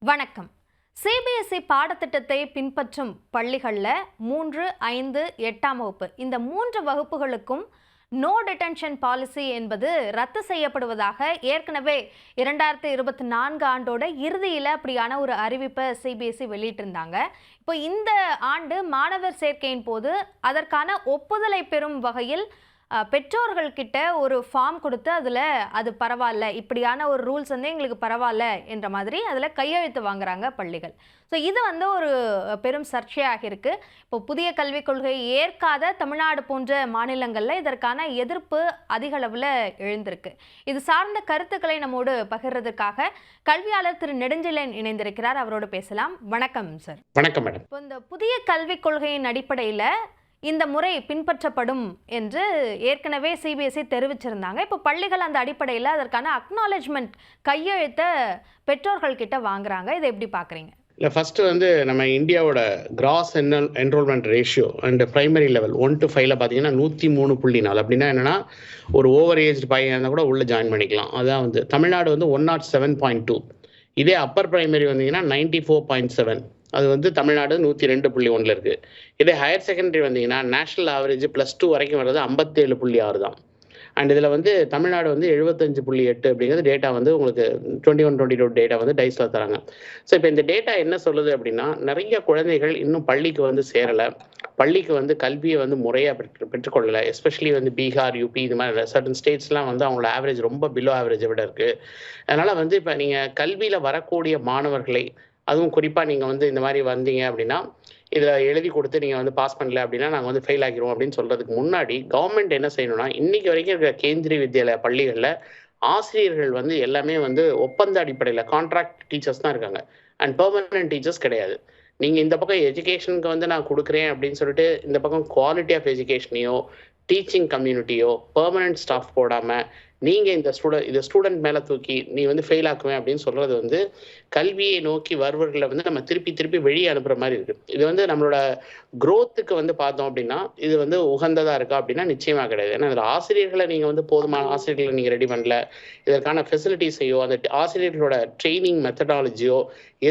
வணக்கம். சிபிஎஸ்இ பாடத்திட்டத்தை பின்பற்றும் பள்ளிகளில் 3, 5, 8ஆம் வகுப்பு இந்த 3 வகுப்புகளுக்கும் நோ டிடென்ஷன் பாலிசி என்பது ரத்து செய்யப்படுவதாக ஏற்கனவே 2024 ஆண்டோட இறுதியில் அப்படியான ஒரு அறிவிப்பை சிபிஎஸ்இ வெளியிட்டிருந்தாங்க. இப்போ இந்த ஆண்டு மாணவர் சேர்க்கையின் போது அதற்கான ஒப்புதலை பெறும் வகையில் பெற்றோர்கள் கிட்ட ஒரு ஃபார்ம் கொடுத்து அதில் அது பரவாயில்ல, இப்படியான ஒரு ரூல்ஸ் வந்து எங்களுக்கு பரவாயில்ல என்ற மாதிரி அதில் கையெழுத்து வாங்குறாங்க பள்ளிகள். ஸோ இது வந்து ஒரு பெரும் சர்ச்சையாக இருக்குது. இப்போ புதிய கல்விக் கொள்கையை ஏற்காத தமிழ்நாடு போன்ற மாநிலங்களில் இதற்கான எதிர்ப்பு அதிக அளவில் எழுந்திருக்கு. இது சார்ந்த கருத்துக்களை நம்மோடு பகிர்றதுக்காக கல்வியாளர் திரு நெடுஞ்செழியன் இணைந்திருக்கிறார். அவரோடு பேசலாம். வணக்கம் சார். வணக்கம் மேடம். இப்போ இந்த புதிய கல்விக் கொள்கையின் அடிப்படையில் இந்த முறை பின்பற்றப்படும் என்று ஏற்கனவே சிபிஎஸ்இ தெரிவிச்சிருந்தாங்க. இப்போ பள்ளிகள் அந்த அடிப்படையில் அதற்கான அக்னாலஜ்மெண்ட் கையெழுத்தை பெற்றோர்கள் கிட்ட வாங்குறாங்க. இதை எப்படி பார்க்குறீங்க? இல்லை, ஃபஸ்ட்டு வந்து நம்ம இந்தியாவோட cross enrolment ratio and primary level 1 to 5 பார்த்தீங்கன்னா 103.4. அப்படின்னா என்னென்னா ஒரு ஓவர் ஏஜ் பையன் இருந்தால் கூட உள்ளே ஜாயின் பண்ணிக்கலாம். அதான் வந்து தமிழ்நாடு வந்து 107.2. இதே அப்பர் பிரைமரி வந்தீங்கன்னா 94.7. அது வந்து தமிழ்நாடு 102.1 இருக்குது. இதே ஹையர் செகண்டரி வந்தீங்கன்னா நேஷனல் ஆவரேஜ் +2 வரைக்கும் வர்றது 57.6 தான். அண்ட் இதில் வந்து தமிழ்நாடு வந்து 75.8 அப்படிங்கிறது டேட்டா வந்து உங்களுக்கு 21-22 டேட்டா வந்து டைஸில் தராங்க. ஸோ இப்போ இந்த டேட்டா என்ன சொல்லுது அப்படின்னா, நிறைய குழந்தைகள் இன்னும் பள்ளிக்கு வந்து சேரலை, பள்ளிக்கு வந்து கல்வியை வந்து முறையாக பெற்றுக்கொள்ளலை. எஸ்பெஷலி வந்து பீகார், யூபி இது மாதிரி சர்டன் ஸ்டேட்ஸ்லாம் வந்து அவங்களோட ஆவரேஜ் ரொம்ப பிலோ ஆவரேஜை விட இருக்குது. அதனால் வந்து இப்போ நீங்கள் கல்வியில் வரக்கூடிய மாணவர்களை, அதுவும் குறிப்பாக நீங்கள் வந்து இந்த மாதிரி வந்தீங்க அப்படின்னா இதில் எழுதி கொடுத்து நீங்கள் வந்து பாஸ் பண்ணல அப்படின்னா நாங்கள் வந்து ஃபெயில் ஆகிடுவோம் அப்படின்னு சொல்கிறதுக்கு முன்னாடி கவர்மெண்ட் என்ன செய்யணும்னா, இன்றைக்கி வரைக்கும் இருக்கிற கேந்திரிய வித்யாலயா பள்ளிகளில் ஆசிரியர்கள் வந்து எல்லாமே வந்து ஒப்பந்த அடிப்படையில் கான்ட்ராக்ட் டீச்சர்ஸ் தான் இருக்காங்க. அண்ட் பெர்மனன்ட் டீச்சர்ஸ் கிடையாது. நீங்கள் இந்த பக்கம் எஜுகேஷனுக்கு வந்து நான் கொடுக்குறேன் அப்படின்னு சொல்லிட்டு இந்த பக்கம் குவாலிட்டி ஆஃப் எஜுகேஷனையோ டீச்சிங் கம்யூனிட்டியோ பெர்மனன்ட் ஸ்டாஃப் போடாமல் நீங்கள் இந்த ஸ்டூடெண்ட் மேலே தூக்கி நீ வந்து ஃபெயில் ஆக்குவேன் அப்படின்னு சொல்கிறது வந்து கல்வியை நோக்கி வருவர்களை வந்து நம்ம திருப்பி வெளியே அனுப்புகிற மாதிரி இருக்குது. இது வந்து நம்மளோட க்ரோத்துக்கு வந்து பார்த்தோம் அப்படின்னா இது வந்து உகந்ததாக இருக்கா அப்படின்னா நிச்சயமாக கிடையாது. ஏன்னா அதில் ஆசிரியர்களை நீங்கள் வந்து போதுமான ஆசிரியர்களை நீங்கள் ரெடி பண்ணல, இதற்கான ஃபெசிலிட்டிஸையோ அந்த ஆசிரியர்களோட ட்ரைனிங் மெத்தடாலஜியோ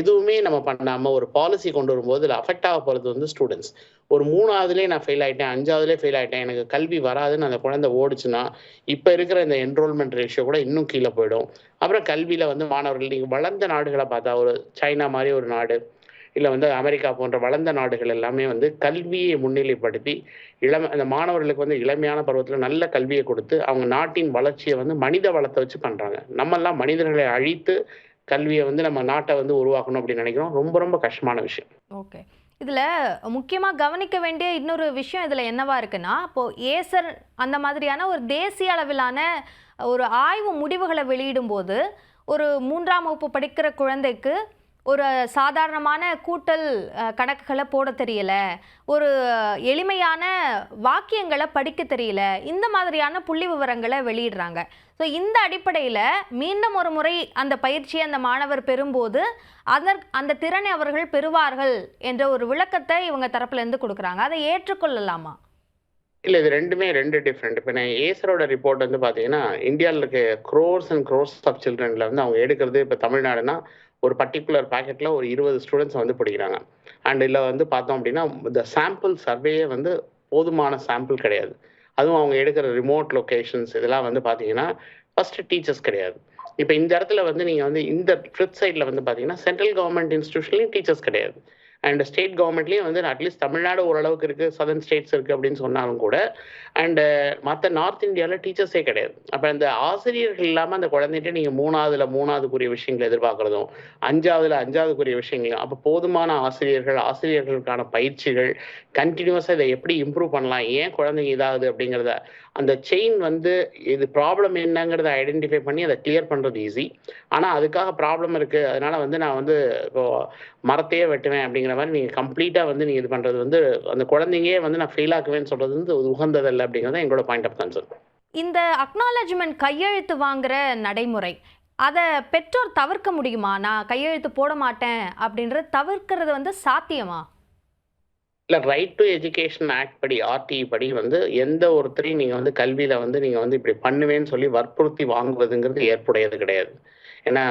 எதுவுமே நம்ம பண்ணாமல் ஒரு பாலிசி கொண்டு வரும்போது இதில் அஃபெக்ட் ஆக போகிறது வந்து ஸ்டூடெண்ட்ஸ். ஒரு 3ஆவதுலேயே நான் ஃபெயில் ஆகிட்டேன், 5ஆவதுலேயே ஃபெயில் ஆகிட்டேன், எனக்கு கல்வி வராதுன்னு அந்த குழந்தை ஓடிச்சுன்னா இப்போ இருக்கிற இந்த என்ரோல்மெண்ட் ரேஷியோ கூட இன்னும் கீழே போயிடும். அப்புறம் கல்வியில் வந்து மாணவர்கள் நீங்கள் வளர்ந்த நாடுகளை பார்த்தா, ஒரு சைனா மாதிரி ஒரு நாடு, இல்லை வந்து அமெரிக்கா போன்ற வளர்ந்த நாடுகள் எல்லாமே வந்து கல்வியை முன்னிலைப்படுத்தி அந்த மாணவர்களுக்கு வந்து இளமையான பருவத்தில் நல்ல கல்வியை கொடுத்து அவங்க நாட்டின் வளர்ச்சியை வந்து மனித வளத்தை வச்சு பண்ணுறாங்க. நம்மெல்லாம் மனிதர்களை அழித்து கல்வியை வந்து நம்ம நாட்டை வந்து உருவாக்கணும் அப்படின்னு நினைக்கிறோம். ரொம்ப ரொம்ப கஷ்டமான விஷயம். ஓகே, இதில் முக்கியமாக கவனிக்க வேண்டிய இன்னொரு விஷயம் இதில் என்னவா இருக்குன்னா, இப்போது ஏசர் அந்த மாதிரியான ஒரு தேசிய அளவிலான ஒரு ஆய்வு முடிவுகளை வெளியிடும்போது ஒரு 3ஆம் வகுப்பு படிக்கிற குழந்தைக்கு ஒரு சாதாரணமான கூட்டல் கணக்குகளை போட தெரியல, ஒரு எளிமையான வாக்கியங்களை படிக்க தெரியல, இந்த மாதிரியான புள்ளி விவரங்களை வெளியிடுறாங்க. ஸோ இந்த அடிப்படையில் மீண்டும் ஒரு முறை அந்த பயிற்சியை அந்த மாணவர் பெறும்போது அந்த திறனை அவர்கள் பெறுவார்கள் என்ற ஒரு விளக்கத்தை இவங்க தரப்புலேருந்து கொடுக்குறாங்க. அதை ஏற்றுக்கொள்ளலாமா? இல்லை, இது ரெண்டுமே டிஃப்ரெண்ட். இப்போ நான் ஏசரோட ரிப்போர்ட் வந்து பார்த்தீங்கன்னா இந்தியாவில் இருக்க க்ரோர்ஸ் அண்ட் க்ரோர்ஸ் ஆஃப் சில்ட்ரனில் வந்து அவங்க எடுக்கிறது, இப்போ தமிழ்நாடுனா ஒரு பர்டிகுலர் பேக்கெட்டில் ஒரு 20 ஸ்டூடெண்ட்ஸ் வந்து படிக்கிறாங்க. அண்ட் இதில் வந்து பார்த்தோம் அப்படின்னா இந்த சாம்பிள் சர்வேயே வந்து போதுமான சாம்பிள் கிடையாது. அதுவும் அவங்க எடுக்கிற ரிமோட் லொக்கேஷன்ஸ் இதெல்லாம் வந்து பார்த்தீங்கன்னா ஃபஸ்ட்டு டீச்சர்ஸ் கிடையாது. இப்போ இந்த இடத்துல வந்து நீங்கள் வந்து இந்த ஃப்ளிப் சைடில் வந்து பார்த்தீங்கன்னா சென்ட்ரல் கவர்மெண்ட் இன்ஸ்டியூஷன்லேயும் டீச்சர்ஸ் கிடையாது. அண்ட் ஸ்டேட் கவர்மெண்ட்லேயும் வந்து அட்லீஸ்ட் தமிழ்நாடு ஓரளவுக்கு இருக்குது, சதர்ன் ஸ்டேட்ஸ் இருக்குது அப்படின்னு சொன்னாலும் கூட அண்டு மற்ற நார்த் இந்தியாவில் டீச்சர்ஸே கிடையாது. அப்போ அந்த ஆசிரியர்கள் இல்லாமல் அந்த குழந்தைகிட்ட நீங்கள் 3ஆவதுக்குரிய விஷயங்களை எதிர்பார்க்குறதும் 5ஆவதுக்குரிய விஷயங்களும், அப்போ போதுமான ஆசிரியர்களுக்கான பயிற்சிகள் கண்டினியூஸாக இதை எப்படி இம்ப்ரூவ் பண்ணலாம், ஏன் குழந்தைங்க இதாகுது அப்படிங்கிறத அந்த செயின் வந்து இது ப்ராப்ளம் என்னங்கிறத ஐடென்டிஃபை பண்ணி அதை கிளியர் பண்ணுறது ஈஸி. ஆனால் அதுக்காக ப்ராப்ளம் இருக்குது, அதனால் வந்து நான் வந்து இப்போ மரத்தையே வெட்டுவேன் அப்படிங்கிற மாதிரி நீங்கள் கம்ப்ளீட்டாக வந்து நீங்கள் இது பண்ணுறது வந்து அந்த குழந்தைங்கே வந்து நான் ஃபெயில் ஆக்குவேன்னு சொல்கிறது வந்து உகந்ததில்லை அப்படிங்கிறது எங்களோட பாயிண்ட் ஆஃப் கன்சர்ன். இந்த அக்னாலஜ்மெண்ட் கையெழுத்து வாங்குற நடைமுறை அதை பெற்றோர் தவிர்க்க முடியுமா? நான் கையெழுத்து போட மாட்டேன் அப்படின்றது தவிர்க்கிறது வந்து சாத்தியமா? இல்லை, ரைட் டு எஜுகேஷன் ஆக்ட் படி, ஆர்டிஇ படி வந்து எந்த ஒருத்தரையும் நீங்கள் வந்து கல்வியில் வந்து நீங்கள் வந்து இப்படி பண்ணுவேன்னு சொல்லி வற்புறுத்தி வாங்குவதுங்கிறது ஏற்புடையது கிடையாது. ஏன்னா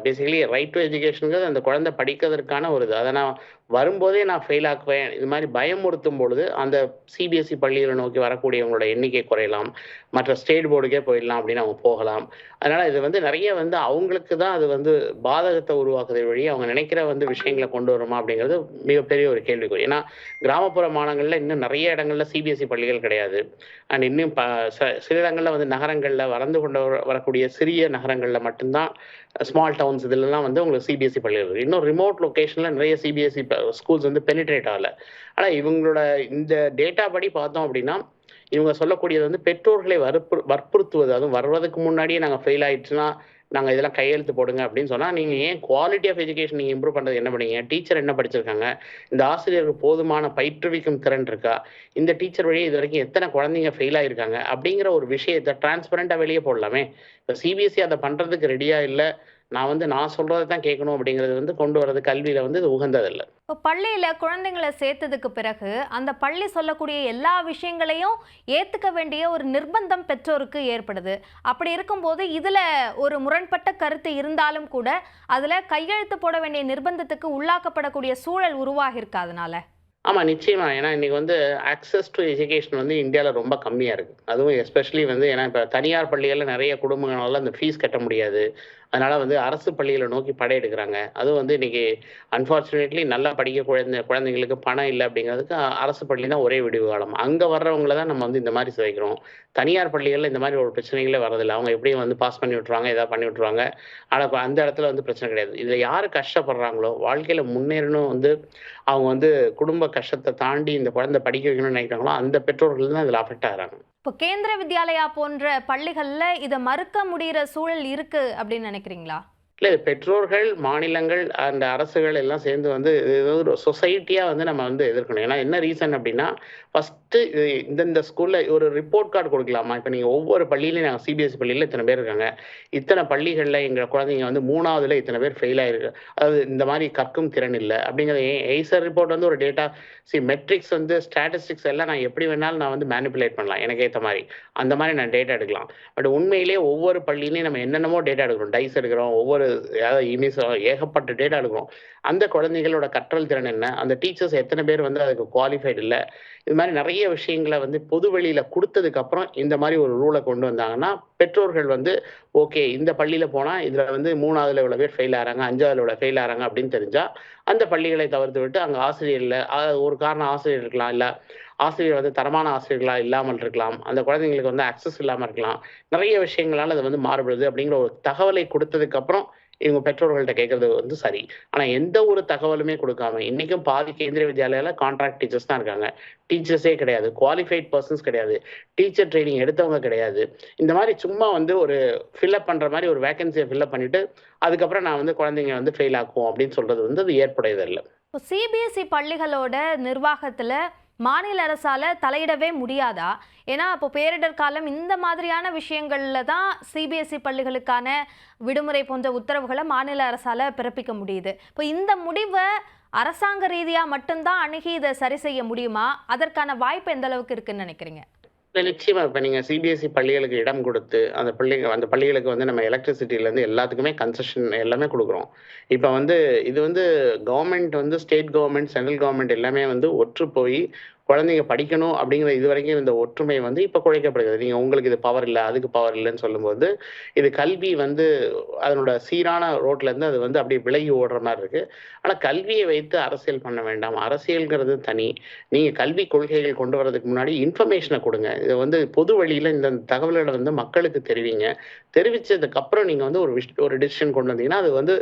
பேசிக்கலி ரைட் டு எஜுகேஷனுங்கிறது அந்த குழந்தை படிக்கிறதுக்கான ஒரு இது. அதை நான் வரும்போதே நான் ஃபெயில் ஆக்குவேன் இது மாதிரி பயமுறுத்தும் பொழுது அந்த சிபிஎஸ்இ பள்ளிகளை நோக்கி வரக்கூடியவங்களோட எண்ணிக்கை குறையலாம், மற்ற ஸ்டேட் போர்டுக்கே போயிடலாம் அப்படின்னு அவங்க போகலாம். அதனால இது வந்து நிறைய வந்து அவங்களுக்கு தான் அது வந்து பாதகத்தை உருவாக்குறதை வழி அவங்க நினைக்கிற வந்து விஷயங்களை கொண்டு வருமா அப்படிங்கிறது மிகப்பெரிய ஒரு கேள்விக்குறி. ஏன்னா கிராமப்புற மாநிலங்களில் இன்னும் நிறைய இடங்கள்ல சிபிஎஸ்இ பள்ளிகள் கிடையாது. அண்ட் இன்னும் சில இடங்கள்ல வந்து நகரங்கள்ல வளர்ந்து கொண்டு வரக்கூடிய சிறிய நகரங்கள்ல மட்டும்தான் ஸ்மால் டவுன்ஸ் இதுலலாம் வந்து உங்களுக்கு சிபிஎஸ்இ பள்ளிகள் இருக்கு. இன்னும் ரிமோட் லொகேஷன்ல நிறைய சிபிஎஸ்இ ஸ்கூல்ஸ் வந்து பெனிட்ரேட் ஆகல. ஆனா இவங்களோட இந்த டேட்டா படி பார்த்தோம் அப்படின்னா இவங்க சொல்லக்கூடியது வந்து பெற்றோர்களை வற்புறுத்துவது, அதுவும் வர்றதுக்கு முன்னாடியே நாங்கள் ஃபெயில் ஆயிடுச்சுன்னா நாங்கள் இதெல்லாம் கையெழுத்து போடுங்க அப்படின்னு சொன்னால், நீங்கள் ஏன் குவாலிட்டி ஆஃப் எஜுகேஷன் நீங்கள் இம்ப்ரூவ் பண்ணுறது என்ன பண்ணீங்க? டீச்சர் என்ன படிச்சிருக்காங்க? இந்த ஆசிரியருக்கு போதுமான பயிற்றுவிக்கும் திறன் இருக்கா? இந்த டீச்சர் வழியே இது வரைக்கும் எத்தனை குழந்தைங்க ஃபெயில் ஆயிருக்காங்க? அப்படிங்கிற ஒரு விஷயத்தை டிரான்ஸ்பரண்டாக வெளியே போடலாமே. இப்போ சிபிஎஸ்இ அதை பண்ணுறதுக்கு ரெடியாக இல்லை, நான் சொல்றதை தான் கேட்கணும் அப்படிங்கிறது வந்து கொண்டு வர்றது கல்வியில வந்து இது உகந்ததில்லை. இப்போ பள்ளியில குழந்தைங்களை சேர்த்ததுக்கு பிறகு அந்த பள்ளி சொல்லக்கூடிய எல்லா விஷயங்களையும் ஏத்துக்க வேண்டிய ஒரு நிர்பந்தம் பெற்றோருக்கு ஏற்படுது. அப்படி இருக்கும்போது இதுல ஒரு முரண்பட்ட கருத்து இருந்தாலும் கூட அதுல கையெழுத்து போட வேண்டிய நிர்பந்தத்துக்கு உள்ளாக்கப்படக்கூடிய சூழல் உருவாகி இருக்கு அதனால. ஆமா, நிச்சயமா. ஏன்னா இன்னைக்கு வந்து ஆக்சஸ் டு எஜுகேஷன் வந்து இந்தியால ரொம்ப கம்மியா இருக்கு. அதுவும் எஸ்பெஷலி வந்து ஏன்னா இப்ப தனியார் பள்ளிகள்ல நிறைய குடும்பங்களால அந்த ஃபீஸ் கட்ட முடியாது. அதனால வந்து அரசு பள்ளிகளை நோக்கி படையெடுக்கிறாங்க. அதுவும் வந்து இன்னைக்கு அன்ஃபார்ச்சுனேட்லி நல்லா படிக்க குழந்தைங்களுக்கு பணம் இல்லை அப்படிங்கிறதுக்கு அரசு பள்ளி தான் ஒரே விடிவு காலம். அங்க வர்றவங்கள தான் நம்ம வந்து இந்த மாதிரி சிதைக்கிறோம். தனியார் பள்ளிகள்ல இந்த மாதிரி ஒரு பிரச்சனைகளே வரதில்லை. அவங்க எப்படியும் வந்து பாஸ் பண்ணி விட்டுருவாங்க, ஏதாவது பண்ணி விட்டுருவாங்க. ஆனா இப்ப அந்த இடத்துல வந்து பிரச்சனை கிடையாது. இதுல யாரு கஷ்டப்படுறாங்களோ, வாழ்க்கையில முன்னேறணும் வந்து அவங்க வந்து குடும்ப கஷ்டத்தை தாண்டி இந்த குழந்தை படிக்க வைக்கணும்னு நினைக்கிறாங்களோ அந்த பெற்றோர்கள் தான் இதுல அஃபெக்ட் ஆகுறாங்க. இப்போ கேந்திர வித்யாலயா போன்ற பள்ளிகள்ல இதை மறுக்க முடிகிற சூழல் இருக்கு அப்படின்னு நினைக்கிறீங்களா? இல்லை, பெற்றோர்கள், மாநிலங்கள் அந்த அரசுகள் எல்லாம் சேர்ந்து வந்து இது ஒரு சொசைட்டியாக வந்து நம்ம வந்து எதிர்க்கணும். ஏன்னா என்ன ரீசன் அப்படின்னா, ஃபஸ்ட்டு இந்தந்த ஸ்கூலில் ஒரு ரிப்போர்ட் கார்டு கொடுக்கலாமா? இப்போ நீங்கள் ஒவ்வொரு பள்ளியிலையும் நாங்கள் சிபிஎஸ்சி பள்ளியில் இத்தனை பேர் இருக்காங்க, இத்தனை பள்ளிகளில் எங்கள் குழந்தைங்க வந்து 3வதுல இத்தனை பேர் ஃபெயில் ஆயிருக்கு, அதாவது இந்த மாதிரி கற்கும் திறன் இல்லை அப்படிங்கிறத எய்சர் ரிப்போர்ட் வந்து ஒரு டேட்டா மெட்ரிக்ஸ் வந்து ஸ்டாட்டிஸ்டிக்ஸ் எல்லாம் நான் எப்படி வேணாலும் நான் வந்து மேனிப்புலேட் பண்ணலாம் எனக்கு ஏற்ற மாதிரி. அந்த மாதிரி நான் டேட்டா எடுக்கலாம். பட் உண்மையிலேயே ஒவ்வொரு பள்ளியிலையும் நம்ம என்னென்னமோ டேட்டா எடுக்கிறோம், டைஸ் எடுக்கிறோம், ஒவ்வொரு ஏகப்பட்ட டேட்டா எடுக்கிறோம். அந்த குழந்தைகளோட கற்றல் திறன் என்ன, அந்த டீச்சர்ஸ் எத்தனை பேர் வந்து அதுக்கு குவாலிஃபைடு இல்லை, இது மாதிரி நிறைய விஷயங்களை வந்து பொது வெளியில கொடுத்ததுக்கு அப்புறம் இந்த மாதிரி ஒரு ரூலை கொண்டு வந்தாங்கன்னா பெற்றோர்கள் வந்து ஓகே இந்த பள்ளியில போனா இதுல வந்து 3வதுல இவ்வளவு பேர் ஃபெயில் ஆறாங்க, 5வதுல இவ்வளவு ஃபெயில் ஆறாங்க அப்படின்னு தெரிஞ்சா அந்த பள்ளிகளை தவிர்த்து விட்டு அங்க ஆசிரியர் இல்லை, ஒரு காரணம் ஆசிரியர் இருக்கலாம், இல்ல ஆசிரியர் வந்து தரமான ஆசிரியர்களா இல்லாமல் இருக்கலாம், அந்த குழந்தைங்களுக்கு வந்து அக்சஸ் இல்லாமல் இருக்கலாம், நிறைய விஷயங்களால அது வந்து மாறுபடுது அப்படிங்கிற ஒரு தகவலை கொடுத்ததுக்கு அப்புறம் இவங்க பெற்றோர்கள்ட்ட கேட்கறது வந்து சரி. ஆனா எந்த ஒரு தகவலுமே கொடுக்காம இன்னைக்கும் பாதி கேந்திரிய வித்யாலயால கான்ட்ராக்ட் டீச்சர்ஸ் தான் இருக்காங்க. டீச்சர்ஸே கிடையாது, குவாலிஃபைட் பர்சன்ஸ் கிடையாது, டீச்சர் ட்ரைனிங் எடுத்தவங்க கிடையாது. இந்த மாதிரி சும்மா வந்து ஒரு ஃபில்அப் பண்ற மாதிரி ஒரு வேகன்சியை ஃபில்அப் பண்ணிட்டு அதுக்கப்புறம் நான் வந்து குழந்தைங்க வந்து ஃபெயில் ஆக்குவோம் அப்படின்னு சொல்றது வந்து அது ஏற்புடையதில்லை. இப்போ சிபிஎஸ்இ பள்ளிகளோட நிர்வாகத்துல மாநில அரசால தலையிடவே முடியாதா? ஏன்னா இப்போ பேரிடர் காலம் இந்த மாதிரியான விஷயங்கள்ல தான் சிபிஎஸ்இ பள்ளிகளுக்கான விடுமுறை போன்ற உத்தரவுகளை மாநில அரசால பிறப்பிக்க முடியுது. இப்போ இந்த முடிவை அரசாங்க ரீதியா மட்டும்தான் அணுகி இதை சரி செய்ய முடியுமா? அதற்கான வாய்ப்பு எந்த அளவுக்கு இருக்குன்னு நினைக்கிறீங்க? இல்லை, நிச்சயமா. இப்போ நீங்கள் சிபிஎஸ்சி பள்ளிகளுக்கு இடம் கொடுத்து அந்த பள்ளிகளுக்கு வந்து நம்ம எலக்ட்ரிசிட்டிலேருந்து எல்லாத்துக்குமே கன்செஷன் எல்லாமே கொடுக்குறோம். இப்போ வந்து இது வந்து கவர்மெண்ட் வந்து ஸ்டேட் கவர்மெண்ட், சென்ட்ரல் கவர்மெண்ட் எல்லாமே வந்து ஒற்று போய் குழந்தைங்க படிக்கணும் அப்படிங்கிற இது வரைக்கும் இந்த ஒற்றுமை வந்து இப்போ குறைக்கப்படுகிறது. நீங்கள் உங்களுக்கு இது பவர் இல்லை, அதுக்கு பவர் இல்லைன்னு சொல்லும்போது இது கல்வி வந்து அதனோட சீரான ரோட்லேருந்து அது வந்து அப்படியே விலகி ஓடுற மாதிரி இருக்குது. ஆனால் கல்வியை வைத்து அரசியல் பண்ண வேண்டாம். அரசியல்ங்கிறது தனி. நீங்கள் கல்வி கொள்கைகள் கொண்டு வரதுக்கு முன்னாடி இன்ஃபர்மேஷனை கொடுங்க. இதை வந்து பொது வழியில் இந்த தகவல்களை வந்து மக்களுக்கு தெரிவிங்க. தெரிவித்ததுக்கப்புறம் நீங்கள் வந்து ஒரு டிசிஷன் கொண்டு வந்தீங்கன்னா அது வந்து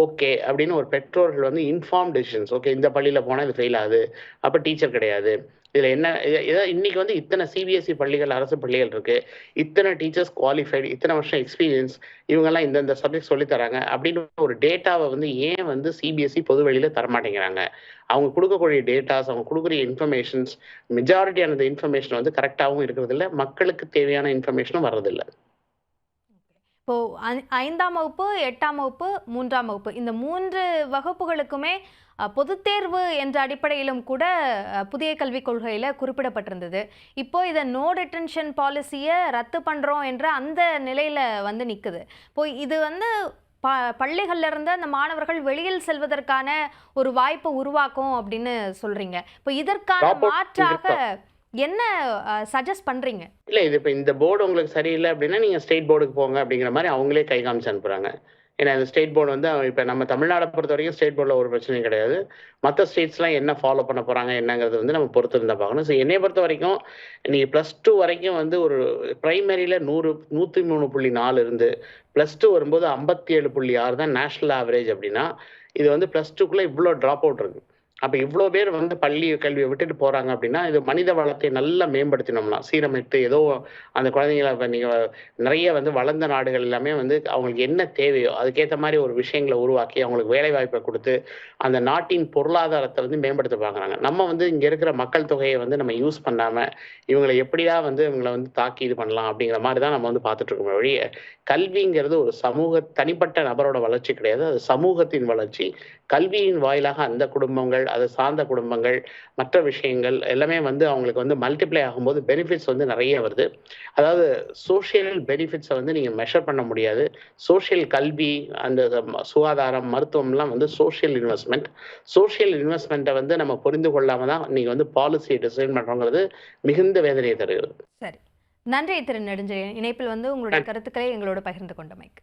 ஓகே அப்படின்னு ஒரு பெற்றோர்கள் வந்து இன்ஃபார்ம் டிசிஷன்ஸ், ஓகே இந்த பள்ளியில் போனால் இது ஃபெயில் ஆகுது, அப்போ டீச்சர் கிடையாது, இதில் என்ன இன்னைக்கு வந்து இத்தனை சிபிஎஸ்சி பள்ளிகள், அரசு பள்ளிகள் இருக்கு, இத்தனை டீச்சர்ஸ் குவாலிஃபைடு, இத்தனை வருஷம் எக்ஸ்பீரியன்ஸ், இவங்கெல்லாம் இந்த சப்ஜெக்ட் சொல்லித்தராங்க அப்படின்னு ஒரு டேட்டாவை வந்து ஏன் வந்து சிபிஎஸ்சி பொது வெளியில் தரமாட்டேங்கிறாங்க? அவங்க கொடுக்கக்கூடிய டேட்டாஸ், அவங்க கொடுக்குற இன்ஃபர்மேஷன்ஸ், மெஜாரிட்டியான இந்த இன்ஃபர்மேஷன் வந்து கரெக்டாகவும் இருக்கிறது இல்லை, மக்களுக்கு தேவையான இன்ஃபர்மேஷனும் வர்றதில்லை. இப்போ 5ஆம் வகுப்பு, 8ஆம் வகுப்பு, 3ஆம் வகுப்பு இந்த 3 வகுப்புகளுக்குமே பொதுத் தேர்வு என்ற அடிப்படையிலும் கூட புதிய கல்விக் கொள்கையில குறிப்பிடப்பட்டிருந்தது. இப்போ இத நோ டிடென்ஷன் பாலிசிய ரத்து பண்றோம் என்ற அந்த நிலையில வந்து நிக்குது. இப்போ இது வந்து பள்ளிகள்ல இருந்து அந்த மாணவர்கள் வெளியில் செல்வதற்கான ஒரு வாய்ப்பை உருவாக்கும் அப்படின்னு சொல்றீங்க. இப்போ இதற்கான ட்ராப் அவுட் மாற்றாக கண்டிப்பா. என்ன சஜெஸ்ட் பண்றீங்க? இல்ல இது இப்ப இந்த போர்டு உங்களுக்கு சரியில்ல அப்படின்னா, நீங்க ஸ்டேட் போர்டுக்கு போங்க அப்படிங்கிற மாரி அவங்களே கை காமிச்சு அனுப்புறாங்க. ஏன்னா இந்த ஸ்டேட் போர்டு வந்து இப்ப நம்ம தமிழ்நாட பொறுத்தவரைக்கும் ஸ்டேட் போர்ட்ல ஒரு பிரச்சனையும் கிடையாது. மத்த ஸ்டேட்ஸ்லாம் என்ன ஃபாலோ பண்ண போறாங்க என்னங்கிறது வந்து நம்ம பொறுத்து இருந்தா பார்க்கணும். ஸோ என்னைய பொறுத்தவரைக்கும், நீங்க +2 வரைக்கும் வந்து ஒரு பிரைமரில 103.4 இருந்து +2 வரும்போது 57.6 தான் நேஷனல் ஆவரேஜ் அப்படின்னா, இது வந்து +2க்குள்ள இவ்ளோ ட்ராப் அவுட் இருக்கு. அப்ப இவ்ளோ பேர் வந்து பள்ளி கல்விய விட்டுட்டு போறாங்க அப்படின்னா, இது மனித வளத்தை நல்லா மேம்படுத்தினோம்னா, சீரமைத்து ஏதோ அந்த குழந்தைங்கள இப்ப நீங்க நெறைய வந்து வளர்ந்த நாடுகள் எல்லாமே வந்து அவங்களுக்கு என்ன தேவையோ, அதுக்கேத்த மாரி ஒரு விஷயங்கள உருவாக்கி, அவங்களுக்கு வேலைவாய்ப்ப குடுத்து, அந்த நாட்டின் பொருளாதாரத்த வந்து மேம்படுத்த பார்க்குறாங்க. நம்ம வந்து இங்க இருக்கிற மக்கள் தொகைய வந்து நம்ம யூஸ் பண்ணாம, இவங்கள எப்படியா வந்து இவங்கள வந்து தாக்கி இது பண்ணலாம் அப்படிங்கிற மாரி தான் நம்ம வந்து பார்த்துட்டு இருக்கோமே ஒழிய, கல்விங்கிறது ஒரு தனிப்பட்ட நபரோட வளர்ச்சி கிடையாது. அது சமூகத்தின் வளர்ச்சி. கல்வியின் வாயிலாக அந்த குடும்பங்கள், அது சார்ந்த குடும்பங்கள், மற்ற விஷயங்கள் எல்லாமே வந்து அவங்களுக்கு வந்து மல்டிப்ளை ஆகும்போது பெனிஃபிட்ஸ் வந்து நெறைய வருது. அதாவது சோசியல் பெனிஃபிட்ஸ வந்து நீங்க மெஷர் பண்ண முடியாது. சோசியல் கல்வி, அந்த சுகாதாரம், மருத்துவம்லாம் வந்து சோசியல் இன்வெஸ்ட்மென்ட். சோசியல் இன்வெஸ்ட்மென்ட்ட வந்து நம்ம புரிந்து கொள்ளாம தான் நீங்க வந்து பாலிசி டிசைன் பண்றோங்கிறது மிகுந்த வேதனைய தருகிறது. சரி. நன்றி திரு நெடுஞ்செழியன். இணைப்பில் வந்து உங்களுடைய கருத்துக்களை எங்களோடு பகிர்ந்து கொண்டமைக்கு.